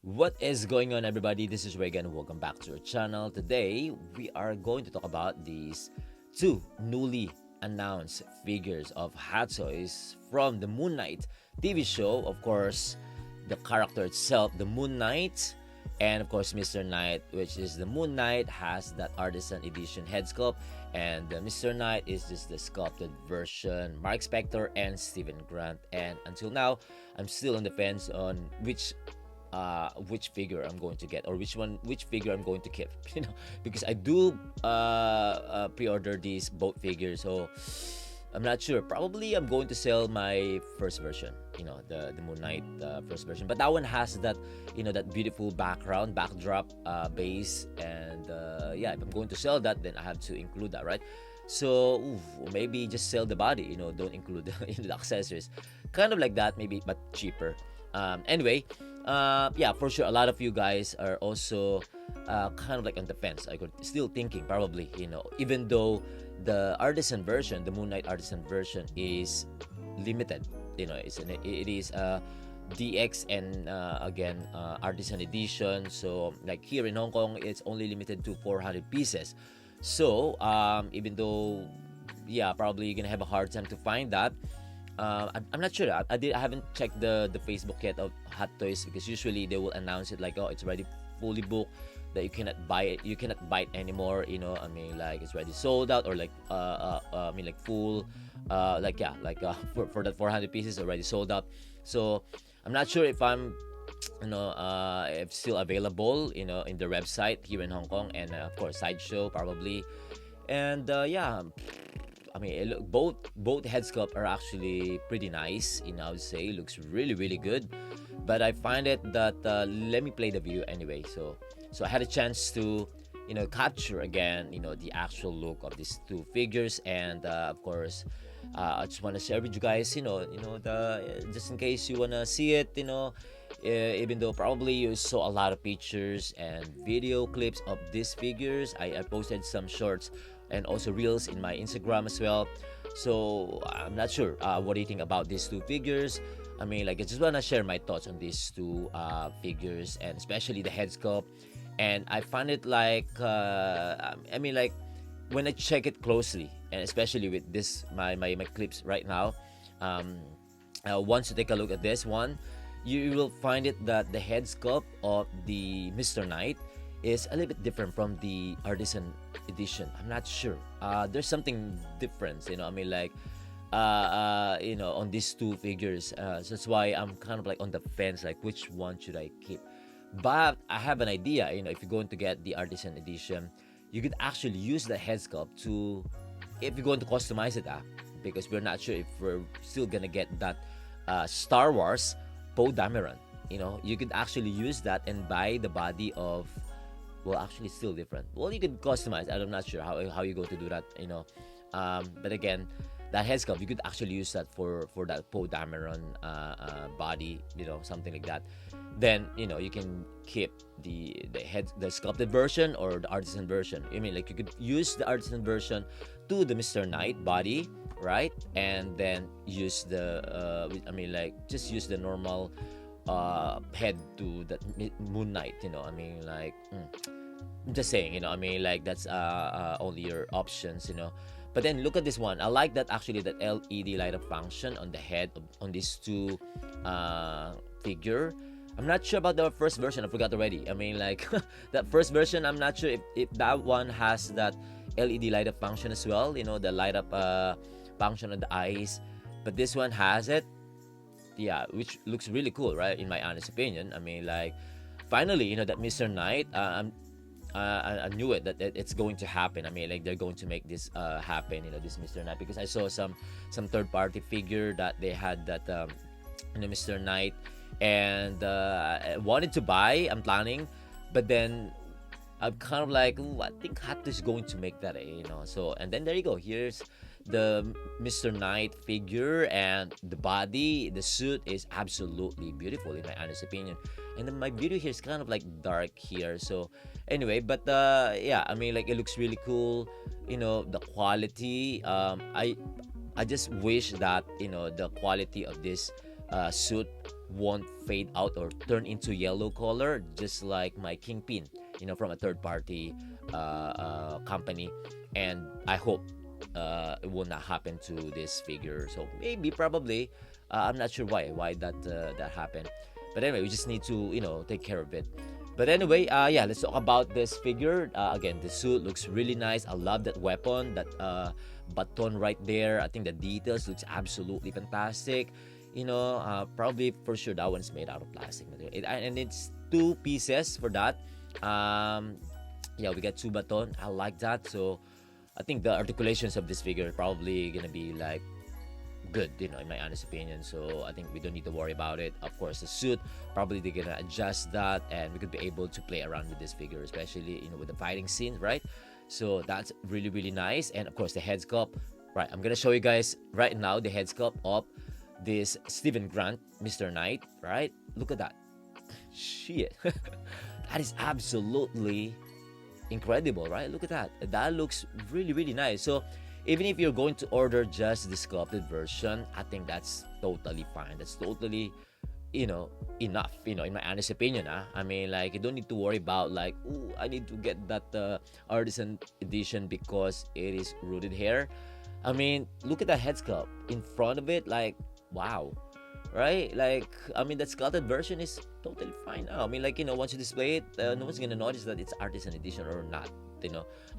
What is going on, everybody? This is Reagan. Welcome back to our channel. Today, we are going to talk about these two newly announced figures of Hottoys from the Moonknight TV show. Of course, the character itself, the Moon Knight, and of course, Mr. Knight, which is the Moon Knight, has that Artisan Edition head sculpt, and the Mr. Knight is just the sculpted version. Mark Spector and Steven Grant. And until now, I'm still on the fence on which figure I'm going to get, or which figure I'm going to keep, because I do pre-order these both figures, so I'm not sure. Probably I'm going to sell my first version, the Moon Knight first version. But that one has that, that beautiful backdrop base, and yeah, if I'm going to sell that, then I have to include that, right? So maybe just sell the body, don't include the accessories, kind of like that, maybe, but cheaper. Anyway, yeah, for sure, a lot of you guys are also kind of like on the fence. I could still thinking, probably, even though the Artisan version, the Moon Knight Artisan version, is limited. It is DX and again Artisan edition. So like here in Hong Kong, it's only limited to 400 pieces. So even though, yeah, probably you're gonna have a hard time to find that. I'm not sure. I haven't checked the Facebook yet of Hottoys, because usually they will announce it like, oh, it's already fully booked, that you cannot buy it, you cannot buy it anymore. I mean, like, it's already sold out, or like I mean, like, full, like, yeah, like for that 400 pieces already sold out. So I'm not sure if I'm if still available, in the website here in Hong Kong, and of course Sideshow probably. And yeah, I mean, both head sculpt are actually pretty nice. I would say looks really really good. But I find it that let me play the video anyway. So I had a chance to capture again the actual look of these two figures, and of course I just want to share with you guys just in case you wanna see it. Even though probably you saw a lot of pictures and video clips of these figures, I posted some shorts and also reels in my Instagram as well. So I'm not sure. What do you think about these two figures? I mean, like, I just wanna share my thoughts on these two figures, and especially the head sculpt. And I find it like, I mean, like, when I check it closely, and especially with this my clips right now, once you take a look at this one, you will find it that the head sculpt of the Mr. Knight is a little bit different from the Artisan edition. I'm not sure. There's something different, I mean, like, on these two figures. So that's why I'm kind of like on the fence, like, which one should I keep? But I have an idea. If you're going to get the Artisan edition, you could actually use the head sculpt to, if you're going to customize it, because we're not sure if we're still gonna get that Star Wars Poe Dameron. You could actually use that and buy the body of, well, actually still different. Well, you could customize. I'm not sure how you go to do that. But again, that head sculpt, you could actually use that for that Poe Dameron body, something like that. Then you can keep the sculpted version or the Artisan version. I mean, like, you could use the Artisan version to the Mr. Knight body, right? And then use the I mean, like, just use the normal head to the Moon Knight. I mean, like, I'm just saying, I mean, like, that's only your options. But then look at this one. I like that, actually, that LED light up function on the head on these two figure. I'm not sure about the first version. I forgot already. I mean, like, that first version, I'm not sure if that one has that LED light up function as well. The light up function on the eyes. But this one has it. Yeah, which looks really cool, right? In my honest opinion. I mean, like, finally, that Mr. Knight, I knew it, that it's going to happen. I mean, like, they're going to make this happen, this Mr. Knight, because I saw some third-party figure that they had that Mr. Knight, and I wanted to buy. I'm planning, but then I'm kind of like, ooh, I think Hat is going to make that, So, and then there you go. Here's the Mr. Knight figure, and the body, the suit is absolutely beautiful in my honest opinion. And then my video here is kind of like dark here. So anyway, but yeah, I mean, like, it looks really cool. The quality. I just wish that the quality of this suit won't fade out or turn into yellow color, just like my Kingpin, from a third party company. And I hope it will not happen to this figure. So maybe, probably, I'm not sure why that happened. But anyway, we just need to take care of it. But anyway, yeah, let's talk about this figure. Again, the suit looks really nice. I love that weapon, that baton right there. I think the details looks absolutely fantastic. Probably for sure that one's made out of plastic material. And it's two pieces for that. Yeah, we got two baton. I like that. So I think the articulations of this figure are probably gonna be like good, in my honest opinion. So I think we don't need to worry about it. Of course, the suit, probably they're gonna adjust that, and we could be able to play around with this figure, especially with the fighting scene, right? So that's really really nice. And of course, the head sculpt. Right, I'm gonna show you guys right now the head sculpt of this Steven Grant, Mr. Knight. Right, look at that. Shit, that is absolutely incredible, right? Look at that. That looks really really nice. So even if you're going to order just the sculpted version, I think that's totally fine. That's totally, enough, in my honest opinion. I mean, like, you don't need to worry about, like, oh, I need to get that Artisan edition because it is rooted hair. I mean, look at that head sculpt in front of it. Like, wow. Right? Like, I mean, that sculpted version is totally fine now. I mean, like, once you display it, no one's gonna notice that it's Artisan edition or not.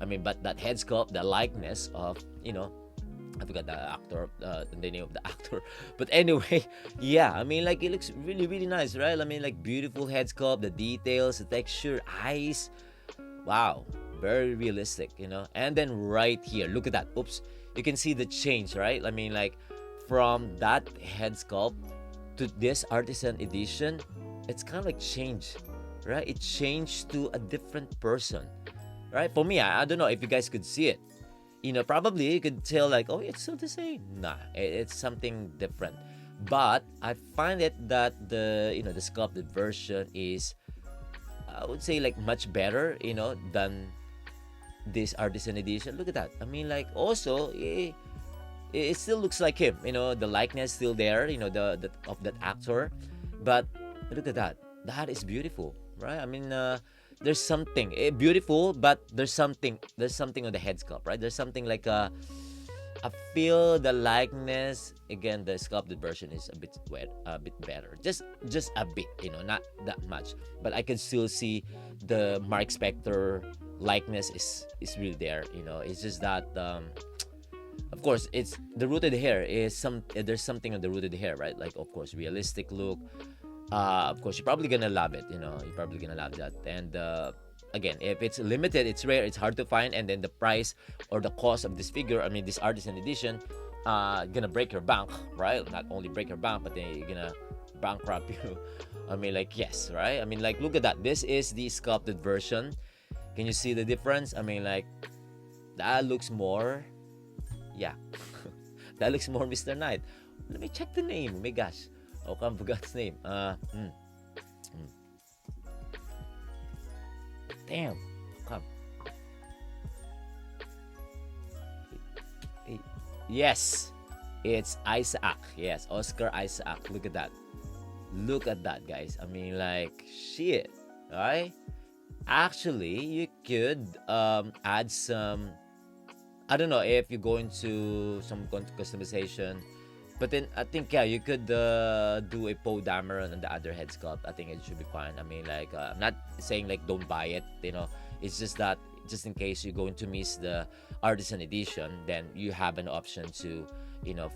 I mean, but that head sculpt, the likeness of, I forgot the actor, the name of the actor. But anyway, yeah, I mean, like, it looks really, really nice, right? I mean, like, beautiful head sculpt, the details, the texture, eyes. Wow, very realistic, And then right here, look at that. Oops, you can see the change, right? I mean, like, from that head sculpt to this Artisan edition, it's kind of like changed, right? It changed to a different person. Right? For me, I don't know if you guys could see it. Probably you could tell like, oh, it's still the same. Nah, it's something different. But I find it that the sculpted version is, I would say, like, much better, than this Artisan edition. Look at that. I mean, like, also, it still looks like him. The likeness still there. The of that actor. But look at that. That is beautiful, right? I mean, there's something beautiful, but there's something on the head sculpt, right? There's something like I feel the likeness, again, the sculpted version is a bit better, just a bit, not that much, but I can still see the Mark Spector likeness is really there. It's just that of course, it's the rooted hair is there's something on the rooted hair, right? Like, of course, realistic look. Of course, you're probably gonna love it. You're probably gonna love that. And again, if it's limited, it's rare, it's hard to find, and then the price or the cost of this figure, I mean, this Artisan edition, gonna break your bank, right? Not only break your bank, but then you're gonna bankrupt you. I mean, like, yes, right? I mean, like, look at that. This is the sculpted version. Can you see the difference? I mean, like, that looks more, yeah, that looks more Mr. Knight. Let me check the name. Oh my gosh. Oh, I forgot his name. Damn. Come. Yes. It's Isaac. Yes, Oscar Isaac. Look at that. Look at that, guys. I mean, like, shit. Alright? Actually, you could add some, I don't know if you're going to some customization. But then I think, yeah, you could do a Poe Dameron on the other head sculpt. I think it should be fine. I mean, like, I'm not saying like don't buy it. It's just that just in case you're going to miss the Artisan edition, then you have an option to,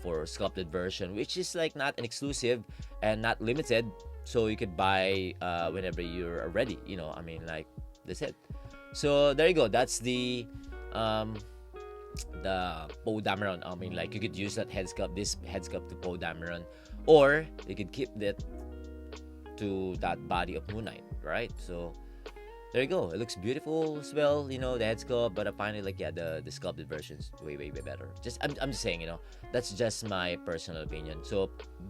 for sculpted version, which is like not an exclusive and not limited. So you could buy whenever you're ready. I mean, like, that's it. So there you go. That's the Poe Dameron. I mean, like, you could use that this head sculpt to Poe Dameron, or you could keep that to that body of Moonknight, right? So there you go. It looks beautiful as well, the head sculpt, but I find it like, yeah, the sculpted version's way better. I'm just saying, that's just my personal opinion. So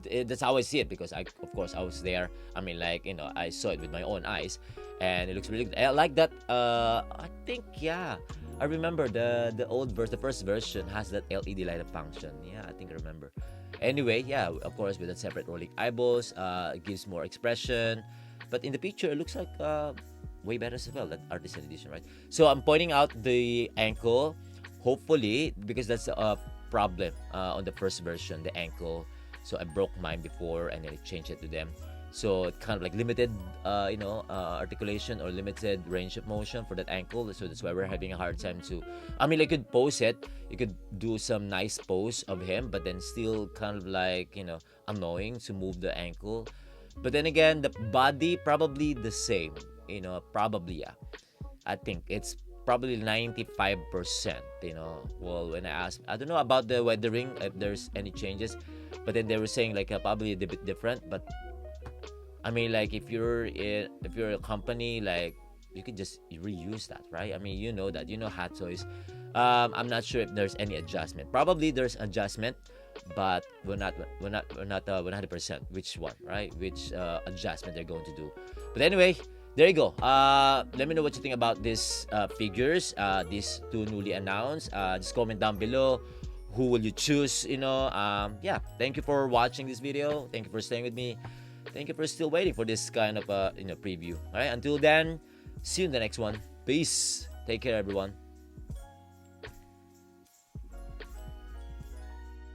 that's how I see it, because of course I was there. I mean, like, I saw it with my own eyes, and it looks really good. I like that. I think, yeah, I remember the old the first version has that LED light up function. Yeah, I think I remember. Anyway, yeah, of course, with the separate rolling eyeballs, it gives more expression. But in the picture, it looks like way better as well, that Artisan edition, right? So I'm pointing out the ankle, hopefully, because that's a problem on the first version, the ankle. So I broke mine before and then I changed it to them. So it kind of like limited, articulation or limited range of motion for that ankle. So that's why we're having a hard time to. I mean, I could pose it. You could do some nice pose of him, but then still kind of like annoying to move the ankle. But then again, the body probably the same. Probably yeah. I think it's probably 95%. Well, when I asked, I don't know about the weathering if there's any changes, but then they were saying like probably a bit different. But I mean, like if you're a company, like you could just reuse that, right? I mean, you know that, Hot Toys. I'm not sure if there's any adjustment. Probably there's adjustment, but we're not 100% which one, right? Which adjustment they're going to do. But anyway, there you go. Let me know what you think about these figures, these two newly announced. Just comment down below. Who will you choose? Yeah. Thank you for watching this video. Thank you for staying with me. Thank you for still waiting for this kind of preview. All right. Until then, see you in the next one. Peace. Take care, everyone.